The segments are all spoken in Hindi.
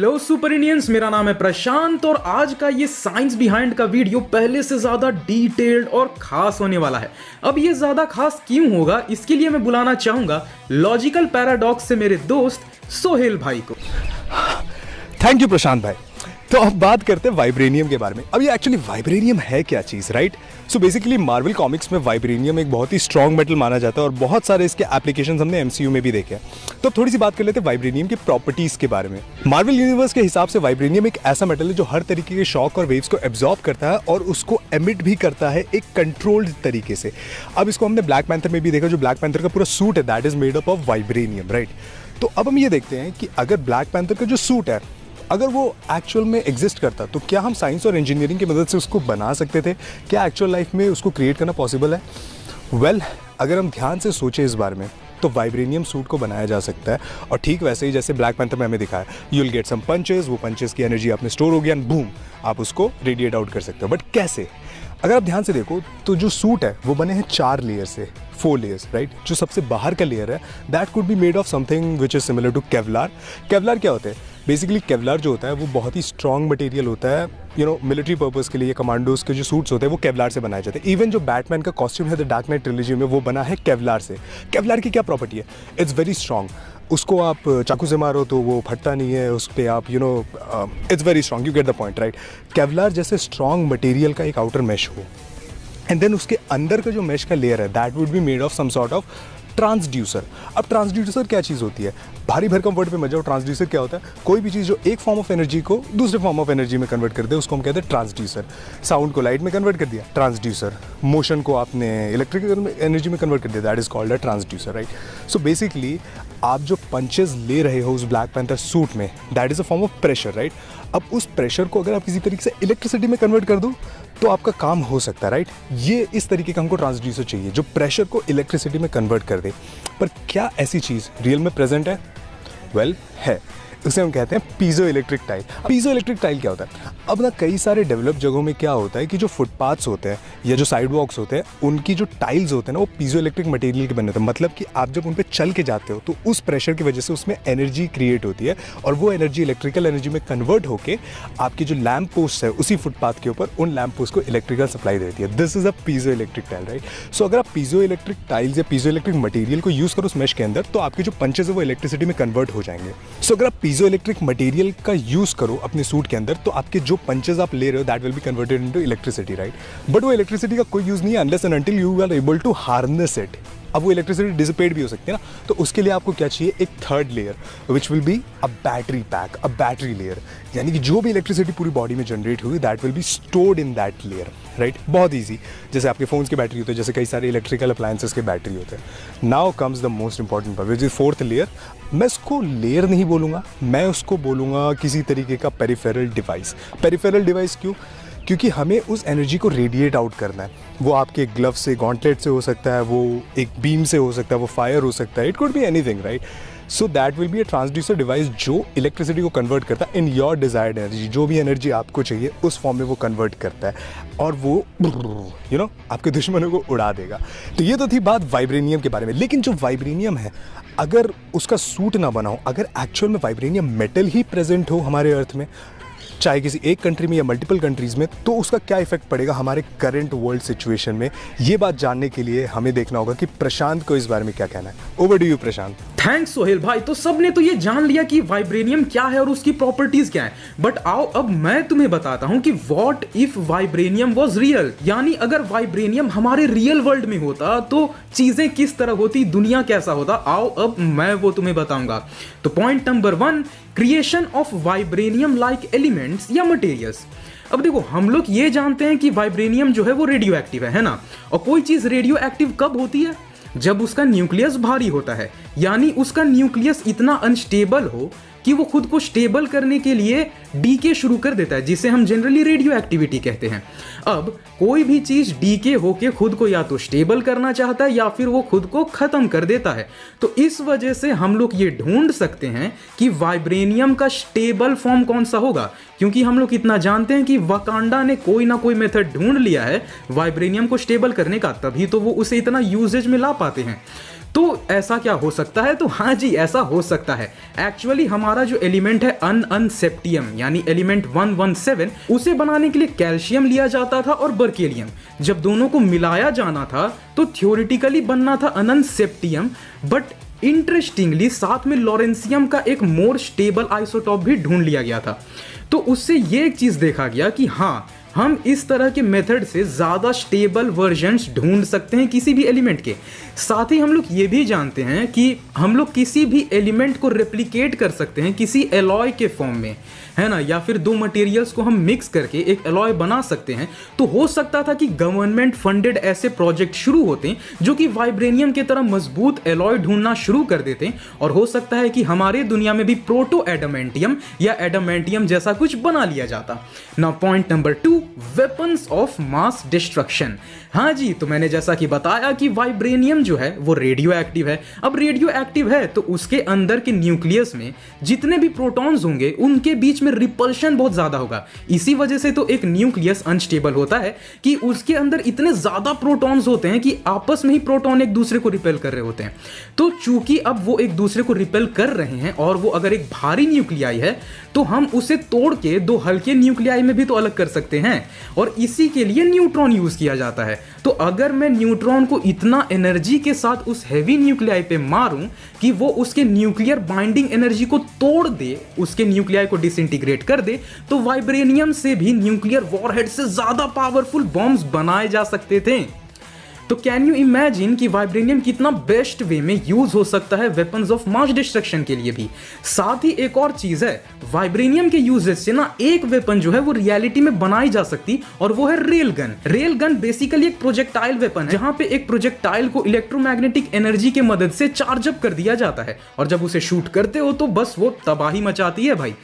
हेलो सुपर इंडियंस, मेरा नाम है प्रशांत और आज का ये साइंस बिहाइंड का वीडियो पहले से ज़्यादा डिटेल्ड और ख़ास होने वाला है। अब ये ज़्यादा खास क्यों होगा, इसके लिए मैं बुलाना चाहूँगा लॉजिकल पैराडॉक्स से मेरे दोस्त सोहेल भाई को। थैंक यू प्रशांत भाई। तो अब बात करते हैं वाइब्रेनियम के बारे में। अब ये एक्चुअली वाइब्रेनियम है क्या चीज़, right? So basically Marvel comics में वाइब्रेनियम एक बहुत ही स्ट्रॉन्ग मेटल माना जाता है और बहुत सारे इसके एप्लीकेशंस हमने एमसीयू में भी देखे हैं। तो अब थोड़ी सी बात कर लेते हैं वाइब्रेनियम की प्रॉपर्टीज़ के बारे में। मार्वल यूनिवर्स के हिसाब से वाइब्रेनियम एक ऐसा मेटल है जो हर तरीके के शॉक और वेव्स को एब्जॉर्ब करता है और उसको एमिट भी करता है एक कंट्रोल्ड तरीके से। अब इसको हमने ब्लैक पैंथर में भी देखा, जो ब्लैक पैंथर का पूरा सूट है that is made up of vibranium, right? तो अब हम ये देखते हैं कि अगर ब्लैक पैंथर का जो सूट है अगर वो एक्चुअल में एग्जिस्ट करता तो क्या हम साइंस और इंजीनियरिंग की मदद से उसको बना सकते थे? क्या एक्चुअल लाइफ में उसको क्रिएट करना पॉसिबल है? वेल, अगर हम ध्यान से सोचें इस बारे में तो वाइब्रेनियम सूट को बनाया जा सकता है और ठीक वैसे ही जैसे ब्लैक पैंथर में हमें दिखाया, you will get some punches, वो पंचेस की एनर्जी आपने स्टोर हो गया एंड बूम आप उसको रेडिएट आउट कर सकते हो। बट कैसे? अगर आप ध्यान से देखो तो जो सूट है वो बने हैं 4 लेयर से, 4 लेयर्स, राइट? जो सबसे बाहर का लेयर है that could be made of something which is similar to Kevlar. Kevlar क्या होता है? बेसिकली केवलार जो होता है वो बहुत ही स्ट्रॉन्ग मटेरियल होता है, मिलिट्री पर्पस के लिए कमांडोज के जो सूट्स होते हैं वो केवलार से बनाए जाते हैं। इवन जो बैटमैन का कॉस्ट्यूम है द डार्क नाइट ट्रिलॉजी में वो बना है केवलार से। केवलार की क्या प्रॉपर्टी है? It's very strong. उसको आप चाकू से मारो तो वो फटता नहीं है, उस पर आप it's very strong, you get the point, right? Kevlar जैसे स्ट्रॉन्ग मटेरियल का एक आउटर मैश हो एंड देन उसके अंदर का जो मैश का लेयर है that would be made of some sort of transducer. अब ट्रांसड्यूसर क्या चीज़ होती है? भारी भरकम वर्ड पे मत जाओ। ट्रांसड्यूसर क्या होता है? कोई भी चीज़ जो एक फॉर्म ऑफ एनर्जी को दूसरे फॉर्म ऑफ एनर्जी में कन्वर्ट कर दे उसको हम कहते हैं ट्रांसड्यूसर। साउंड को लाइट में कन्वर्ट कर दिया, ट्रांसड्यूसर। मोशन को आपने इलेक्ट्रिकल एनर्जी में कन्वर्ट कर दिया, that is called a transducer, right? So basically आप जो पंचेस ले रहे हो उस ब्लैक पैंथर सूट में that is a form of pressure, right? अब उस प्रेशर को अगर आप किसी तरीके से इलेक्ट्रिसिटी में कन्वर्ट कर दो तो आपका काम हो सकता है, राइट? ये इस तरीके का हमको ट्रांसड्यूसर चाहिए जो प्रेशर को इलेक्ट्रिसिटी में कन्वर्ट कर दे। पर क्या ऐसी चीज़ रियल में प्रेजेंट है? वेल, है। उसे हम कहते हैं piezo electric tile. Piezo electric tile क्या होता है? अब ना कई सारे डेवलप जगहों में क्या होता है कि जो फुटपाथ्स होते हैं या जो साइड वॉक्स होते हैं उनकी जो टाइल्स होते हैं ना वो पीजो इलेक्ट्रिक मटेरियल के बने होते हैं। मतलब कि आप जब उन पर चल के जाते हो तो उस प्रेशर की वजह से उसमें एनर्जी क्रिएट होती है और वो एनर्जी इलेक्ट्रिकल एनर्जी में कन्वर्ट होकर आपकी जो लैम्प पोस्ट है उसी फुटपाथ के ऊपर उन लैम्प पोस्ट को इलेक्ट्रिकल सप्लाई देती है। This is a piezoelectric tile, right? So अगर आप पीजो इलेक्ट्रिक टाइल्स या पीजो इलेक्ट्रिक मटेरियल को यूज़ करो उस मैश के अंदर तो आपके जो पंचेस है वो इलेक्ट्रिसिटी में कन्वर्ट हो जाएंगे। सो अगर आप पीजो इलेक्ट्रिक मटेरियल का यूज करो अपने सूट के अंदर तो आपके जो पंचेस आप ले रहे हो that will be converted into electricity, right? But वो इलेक्ट्रिसिटी का कोई यूज नहीं है unless and until you are able to harness it. अब वो इलेक्ट्रिसिटी डिसिपेट भी हो सकती है ना, तो उसके लिए आपको क्या चाहिए? एक third layer which will be a battery pack, a battery layer. यानी कि जो भी इलेक्ट्रिसिटी पूरी बॉडी में जनरेट हुई that will be stored in that layer, right? बहुत ईजी, जैसे आपके फोन्स की बैटरी होते हैं, जैसे कई सारे इलेक्ट्रिकल अप्लायंसेस के बैटरी होते हैं। Now comes the most important part which is fourth layer. मैं उसको लेयर नहीं बोलूँगा, मैं उसको बोलूँगा किसी तरीके का पेरिफेरल डिवाइस। पेरिफेरल डिवाइस क्यों? क्योंकि हमें उस एनर्जी को रेडिएट आउट करना है। वो आपके ग्लव से, गॉन्टलेट से हो सकता है, वो एक बीम से हो सकता है, वो फायर हो सकता है, it could be anything, right? So that will be a transducer device जो इलेक्ट्रिसिटी को कन्वर्ट करता है इन योर डिजायर्ड एनर्जी। जो भी एनर्जी आपको चाहिए उस फॉर्म में वो कन्वर्ट करता है और वो आपके दुश्मनों को उड़ा देगा। तो ये तो थी बात वाइब्रेनियम के बारे में। लेकिन जो वाइब्रेनियम है अगर उसका सूट ना बना हो, अगर एक्चुअल में वाइब्रेनियम मेटल ही प्रेजेंट हो हमारे अर्थ में, चाहे किसी एक कंट्री में या मल्टीपल कंट्रीज़ में, तो उसका क्या इफेक्ट पड़ेगा हमारे करंट वर्ल्ड सिचुएशन में? ये बात जानने के लिए हमें देखना होगा कि प्रशांत को इस बारे में क्या कहना है। Over to you Prashant. Thanks Sohail भाई। तो सबने तो ये जान लिया कि वाइब्रेनियम क्या है और उसकी प्रॉपर्टीज क्या है, बट आओ अब मैं तुम्हें बताता हूं कि what if vibranium was real. यानी अगर वाइब्रेनियम हमारे रियल वर्ल्ड में होता तो चीजें किस तरह होती, दुनिया कैसा होता। आओ अब मैं वो तुम्हें बताऊंगा। तो point number 1, creation of vibranium like elements या मटेरियल्स। अब देखो, हम लोग ये जानते हैं कि वाइब्रेनियम जो है वो रेडियो एक्टिव है ना? और कोई चीज रेडियो एक्टिव कब होती है? जब उसका न्यूक्लियस भारी होता है, यानी उसका न्यूक्लियस इतना अनस्टेबल हो कि वो खुद को स्टेबल करने के लिए डीके शुरू कर देता है, जिसे हम जनरली रेडियो एक्टिविटी कहते हैं। अब कोई भी चीज डीके होके खुद को या तो स्टेबल करना चाहता है या फिर वो खुद को खत्म कर देता है। तो इस वजह से हम लोग ये ढूंढ सकते हैं कि वाइब्रेनियम का स्टेबल फॉर्म कौन सा होगा, क्योंकि हम लोग इतना जानते हैं कि वकांडा ने कोई ना कोई मेथड ढूंढ लिया है वाइब्रेनियम को स्टेबल करने का, तभी तो वो उसे इतना यूजेज में ला पाते हैं। तो ऐसा क्या हो सकता है? तो हाँ जी, ऐसा हो सकता है। एक्चुअली हमारा जो एलिमेंट है अनसेप्टियम यानी एलिमेंट 117, उसे बनाने के लिए कैल्शियम लिया जाता था और बर्केलियम। जब दोनों को मिलाया जाना था तो थ्योरेटिकली बनना था अनसेप्टियम, बट इंटरेस्टिंगली साथ में लॉरेंसियम का एक मोर स्टेबल आइसोटॉप भी ढूंढ लिया गया था। तो उससे ये एक चीज देखा गया कि हाँ, हम इस तरह के मेथड से ज़्यादा स्टेबल वर्जन्स ढूंढ सकते हैं किसी भी एलिमेंट के। साथ ही हम लोग ये भी जानते हैं कि हम लोग किसी भी एलिमेंट को रेप्लिकेट कर सकते हैं किसी एलॉय के फॉर्म में, है ना, या फिर दो मटेरियल्स को हम मिक्स करके एक एलॉय बना सकते हैं। तो हो सकता था कि गवर्नमेंट फंडेड ऐसे प्रोजेक्ट शुरू होते जो कि वाइब्रेनियम की तरह मजबूत एलॉय ढूंढना शुरू कर देते, और हो सकता है कि हमारे दुनिया में भी प्रोटो एडामेंटियम या एडामेंटियम जैसा कुछ बना लिया जाता। Now point number 2, weapons of mass destruction. हाँ जी, तो मैंने जैसा कि बताया कि वाइब्रेनियम जो है वो रेडियो एक्टिव है। अब रेडियो एक्टिव है तो उसके अंदर के न्यूक्लियस में जितने भी प्रोटॉन्स होंगे उनके बीच में रिपल्शन बहुत ज्यादा होगा। इसी वजह से तो एक न्यूक्लियस अनस्टेबल होता है कि उसके अंदर इतने ज्यादा प्रोटॉन्स होते हैं कि आपस में ही प्रोटॉन एक दूसरे को रिपेल कर रहे होते हैं। तो चूंकि अब वो एक दूसरे को रिपेल कर रहे हैं और वो अगर एक भारी न्यूक्लियाई है तो हम उसे तोड़ के दो हल्के न्यूक्लियाई में भी तो अलग कर सकते हैं, और इसी के लिए न्यूट्रॉन यूज किया जाता है। तो अगर मैं न्यूट्रॉन को इतना एनर्जी के साथ उस हैवी न्यूक्लियाई पे मारूं कि वो उसके न्यूक्लियर बाइंडिंग एनर्जी को तोड़ दे, उसके न्यूक्लियाई को डिसइंटीग्रेट कर दे, तो वाइब्रेनियम से भी न्यूक्लियर वॉरहेड से ज्यादा पावरफुल बॉम्ब्स बनाए जा सकते थे। तो कैन यू इमेजिन कि वाइब्रेनियम कितना बेस्ट वे में यूज हो सकता है वेपन्स ऑफ मास डिस्ट्रक्शन के लिए भी। साथ ही एक और चीज है, वाइब्रेनियम के यूजेस से ना एक वेपन जो है वो रियलिटी में बनाई जा सकती, और वो है rail gun. Rail gun basically एक प्रोजेक्टाइल वेपन है जहां पे एक प्रोजेक्टाइल को इलेक्ट्रोमैग्नेटिक एनर्जी के मदद से चार्ज अप कर दिया जाता है, और जब उसे शूट करते हो तो बस वो तबाही मचाती है भाई।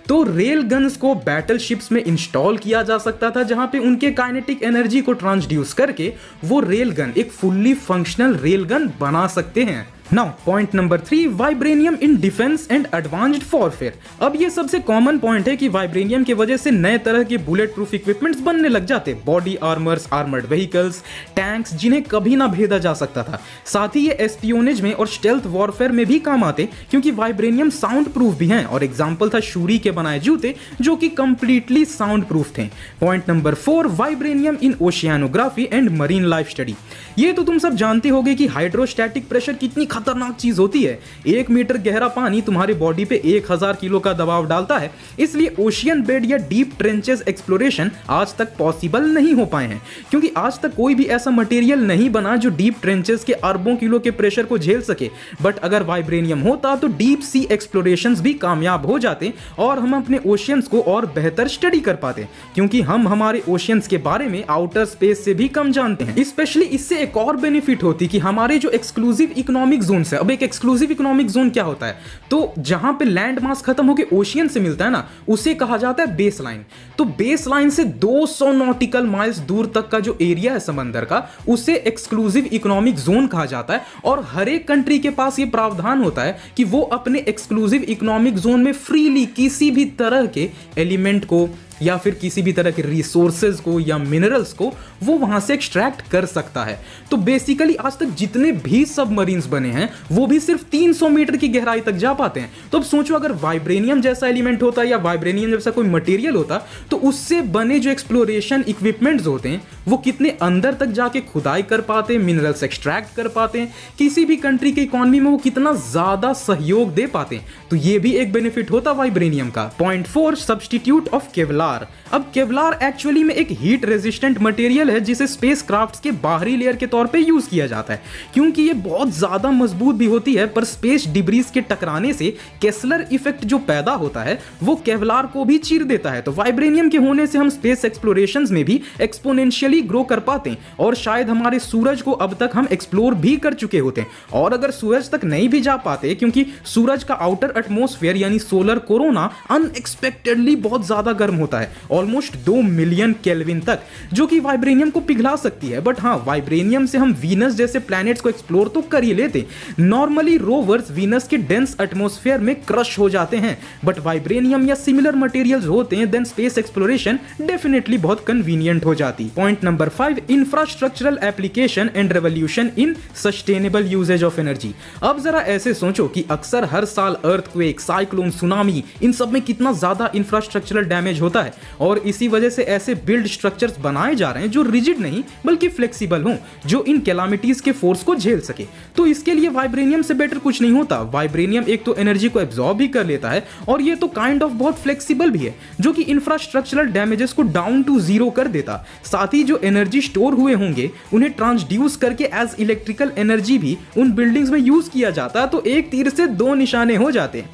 तो रेल गन्स को बैटल शिप्स में इंस्टॉल किया जा सकता था, जहां पे उनके काइनेटिक एनर्जी को ट्रांसड्यूस करके वो रेल गन एक फुल्ली फंक्शनल रेल गन बना सकते हैं। Now point number 3, vibranium in defence and advanced warfare. अब ये सबसे कॉमन पॉइंट है कि वाइब्रेनियम की वजह से नए तरह के बुलेट प्रूफ इक्विपमेंट्स बनने लग जाते, body armours, armoured vehicles, tanks, जिन्हें कभी ना भेदा जा सकता था। साथ ही ये एस्पियोनेज में और स्टेल्थ वॉरफेयर में भी काम आते, क्योंकि वाइब्रेनियम साउंड प्रूफ भी हैं, और एग्जाम्पल था शूरी के बनाए जूते जो कि कंप्लीटली साउंड प्रूफ थे। Point number 4, vibranium in oceanography and marine life study. ये तो तुम सब जानते होगे कि हाइड्रोस्टैटिक प्रेशर कितनी खतरनाक चीज होती है। 1 मीटर गहरा पानी तुम्हारे बॉडी पे 1000 किलो का दबाव डालता है, इसलिए ओशियन बेड या डीप ट्रेंचेस एक्सप्लोरेशन आज तक पॉसिबल नहीं हो पाए हैं, क्योंकि आज तक कोई भी ऐसा मटेरियल नहीं बना जो डीप ट्रेंचेस के अरबों किलो के प्रेशर को झेल सके। बट अगर वाइब्रेनियम होता तो डीप सी एक्सप्लोरेशंस भी कामयाब हो जाते और हम अपने ओशियंस को और बेहतर स्टडी कर पाते, क्योंकि हम हमारे ओशियंस के बारे में आउटर स्पेस से भी कम जानते हैं। स्पेशली इससे एक और बेनिफिट होती कि हमारे जो एक्सक्लूसिव इकोनॉमिक जोन है, अब एक एक्सक्लूसिव इकोनॉमिक जोन क्या होता है, तो जहां पे लैंड मास खत्म होकर ओशियन से मिलता है ना, उसे कहा जाता है बेस लाइन। तो बेस लाइन से 200 नॉटिकल माइल्स दूर तक का जो एरिया है समंदर का, उसे एक्सक्लूसिव इकोनॉमिक जोन कहा जाता है। और हर एक कंट्री के पास ये प्रावधान होता है कि वो अपने एक्सक्लूसिव इकोनॉमिक जोन में फ्रीली किसी भी तरह के एलिमेंट को या फिर किसी भी तरह के रिसोर्सेज को या मिनरल्स को वो वहां से एक्सट्रैक्ट कर सकता है। तो बेसिकली आज तक जितने भी सबमरीन्स बने हैं वो भी सिर्फ 300 मीटर की गहराई तक जा पाते हैं। तो अब सोचो अगर वाइब्रेनियम जैसा एलिमेंट होता या वाइब्रेनियम जैसा कोई मटेरियल होता तो उससे बने जो एक्सप्लोरेशन इक्विपमेंट्स होते हैं वो कितने अंदर तक जाके खुदाई कर पाते, मिनरल्स एक्सट्रैक्ट कर पाते हैं, किसी भी कंट्री के इकोनॉमी में वो कितना ज्यादा सहयोग दे पाते हैं। तो ये भी एक बेनिफिट होता वाइब्रेनियम का। Point 4, substitute of Kevlar. Kevlar. अब केवलार एक्चुअली में एक हीट रेजिस्टेंट मटेरियल है जिसे स्पेसक्राफ्ट्स के बाहरी लेयर के तौर पे यूज किया जाता है, क्योंकि ये बहुत ज्यादा मजबूत भी होती है, पर स्पेस डिब्रीज के टकराने से केसलर इफेक्ट जो पैदा होता है वो केवलार को भी चीर देता है। तो वाइब्रेनियम के होने से हम स्पेस एक्सप्लोरेशंस में भी एक्सपोनेंशियली ग्रो कर पाते हैं, और शायद हमारे सूरज को अब तक हम एक्सप्लोर भी कर चुके होते हैं। और अगर सूरज तक नहीं भी जा पाते, क्योंकि सूरज का आउटर एटमॉस्फेयर यानी सोलर कोरोना अनएक्सपेक्टेडली बहुत ज्यादा गर्म होता है, ऑलमोस्ट 2 मिलियन केल्विन तक, जो कि वाइब्रेनियम को पिघला सकती है। बट हाँ, वाइब्रेनियम से हम वीनस जैसे प्लैनेट्स को एक्सप्लोर तो कर ही लेते। नॉर्मली रोवर्स वीनस के डेंस एटमॉस्फेयर में क्रश हो जाते हैं, बट वाइब्रेनियम या सिमिलर मटेरियल्स होते हैं, देन स्पेस एक्सप्लोरेशन डेफिनेटली बहुत कन्वीनियंट हो जाती। Point number 5, infrastructural application and revolution in sustainable usages of energy. अब जरा ऐसे सोचो कि अक्सर हर साल अर्थक्वेक, साइक्लोन, सुनामी, इन सब में कितना ज्यादा इंफ्रास्ट्रक्चरल डैमेज होता है, और इसी वजह से ऐसे बिल्ड स्ट्रक्चर्स बनाए जा रहे हैं जो रिजिड नहीं बल्कि फ्लेक्सिबल हों, जो इन कैलामिटीज के फोर्स को झेल सके। तो इसके लिए वाइब्रेनियम से बेटर कुछ नहीं होता। वाइब्रेनियम एक तो एनर्जी को एब्जॉर्ब भी कर लेता है, और ये तो काइंड ऑफ बहुत फ्लेक्सिबल भी है, जो कि इंफ्रास्ट्रक्चरल डैमेजेस को डाउन टू जीरो कर देता। साथ ही जो एनर्जी स्टोर हुए होंगे उन्हें ट्रांसड्यूस करके एज इलेक्ट्रिकल एनर्जी भी उन बिल्डिंग्स में यूज किया जाता है। तो एक तीर से 2 निशाने हो जाते हैं।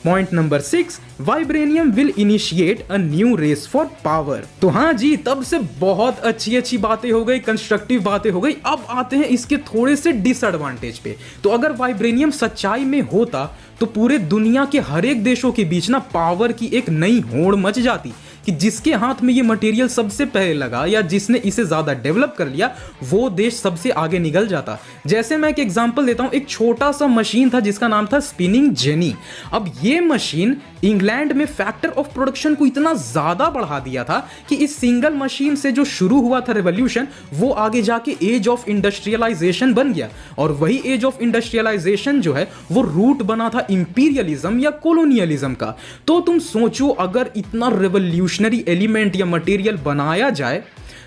Point number 6, vibranium will initiate a new race for power. तो हाँ जी, तब से बहुत अच्छी बातें हो गई, कंस्ट्रक्टिव बातें हो गई। अब आते हैं इसके थोड़े से डिसएडवांटेज पे। तो अगर वाइब्रेनियम सच्चाई में होता तो पूरे दुनिया के हर एक देशों के बीच ना पावर की एक नई होड़ मच जाती, कि जिसके हाथ में ये मटेरियल सबसे पहले लगा या जिसने इसे ज्यादा डेवलप कर लिया, वो देश सबसे आगे निकल जाता। जैसे मैं एक एग्जांपल देता हूं, एक छोटा सा मशीन था जिसका नाम था स्पिनिंग जेनी। अब ये मशीन इंग्लैंड में फैक्टर ऑफ प्रोडक्शन को इतना ज्यादा बढ़ा दिया था कि इस सिंगल मशीन से जो शुरू हुआ था रेवोल्यूशन, वो आगे जाके एज ऑफ इंडस्ट्रियलाइजेशन बन गया। और वही एज ऑफ इंडस्ट्रियलाइजेशन जो है वो रूट बना था इंपीरियलिज्म या कोलोनियलिज्म का। तो तुम सोचो, अगर इतना रेवोल्यूशनरी एलिमेंट या मटेरियल बनाया जाए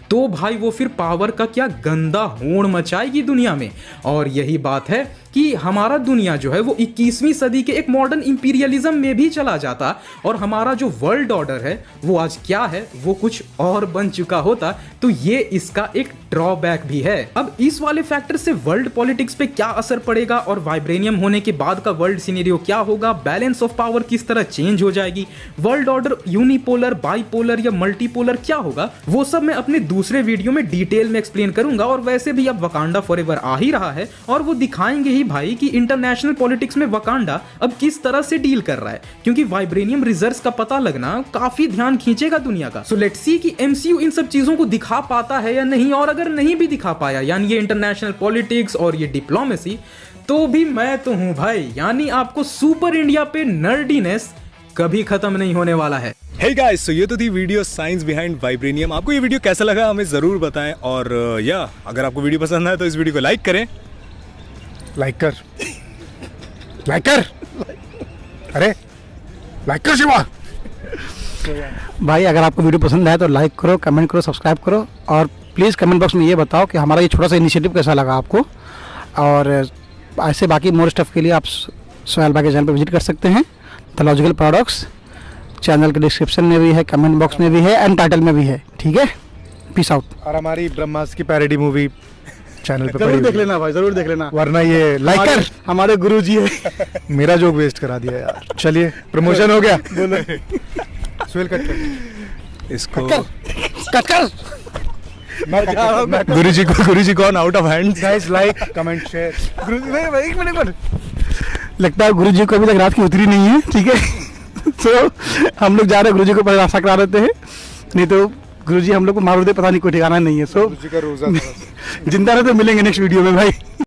तो भाई वो फिर पावर का क्या गंदा होड़ मचाएगी दुनिया में। और यही बात है कि हमारा दुनिया जो है वो 21वीं सदी के एक मॉडर्न इंपीरियलिज्म में भी चला जाता, और हमारा जो वर्ल्ड ऑर्डर है वो आज क्या है वो कुछ और बन चुका होता। तो ये इसका एक ड्रॉबैक भी है। अब इस वाले फैक्टर से वर्ल्ड पॉलिटिक्स पे क्या असर पड़ेगा, और वाइब्रेनियम होने के बाद का वर्ल्ड सिनेरियो क्या होगा, बैलेंस ऑफ पावर किस तरह चेंज हो जाएगी, वर्ल्ड ऑर्डर यूनिपोलर, बाइपोलर या मल्टीपोलर क्या होगा, वो सब मैं अपने दूसरे वीडियो में डिटेल में एक्सप्लेन करूंगा। और वैसे भी अब वकांडा फॉरएवर आ ही रहा है, और वो दिखाएंगे ही भाई कि इंटरनेशनल पॉलिटिक्स में वकांडा अब किस तरह से डील कर रहा है, क्योंकि वाइब्रेनियम रिजर्व्स का पता लगना काफी ध्यान खींचेगा दुनिया का। सो लेट्स सी कि एमसीयू इन सब चीजों को दिखा पाता है या नहीं, और अगर नहीं भी दिखा पाया, यानी ये इंटरनेशनल पॉलिटिक्स और ये डिप्लोमेसी, तो भी मैं तो हूं भाई, यानी आपको सुपर इंडिया पे नर्डीनेस कभी खत्म नहीं होने वाला है। हे गाइस, तो ये तो थी वीडियो साइंस बिहाइंड वाइब्रेनियम। आपको ये वीडियो कैसा लगा हमें ज़रूर बताएं, और या अगर आपको वीडियो पसंद आए तो इस वीडियो को लाइक करें। लाइक कर अरे लाइक कर शिवा। भाई अगर आपको वीडियो पसंद आए तो लाइक करो, कमेंट करो, सब्सक्राइब करो, और प्लीज़ कमेंट बॉक्स में ये बताओ कि हमारा ये छोटा सा इनिशिएटिव कैसा लगा आपको। और ऐसे बाकी मोर स्टफ के लिए आप सोहेल भाई के चैनल पर विजिट कर सकते हैं। द लॉजिकल पैराडॉक्स चैनल के डिस्क्रिप्शन में भी है, कमेंट बॉक्स में भी है, एंड टाइटल में भी है। ठीक है, पीस आउट। और हमारी ब्रह्मास्त्र की पैरोडी मूवी चैनल पे जरूर देख लेना भाई, जरूर देख लेना, वरना ये लाइक कर। हमारे गुरुजी है। मेरा जोक वेस्ट करा दिया यार। चलिए, प्रमोशन हो गया। बोलो सुहेल, कट कर इसको, कट कर। Guru ji gone out of hands. Guys, like, comment, share. Guruji भाई एक मिनट, लगता है गुरुजी को अभी तक रात की उतरी नहीं है। ठीक है, तो हम लोग जा रहे हैं गुरुजी को पहले रास्ता करा देते हैं, नहीं तो गुरुजी हम लोग को मार दे, पता नहीं कोई ठिकाना नहीं है। सो गुरुजी का रोजा जिंदा रहे तो मिलेंगे नेक्स्ट वीडियो में भाई।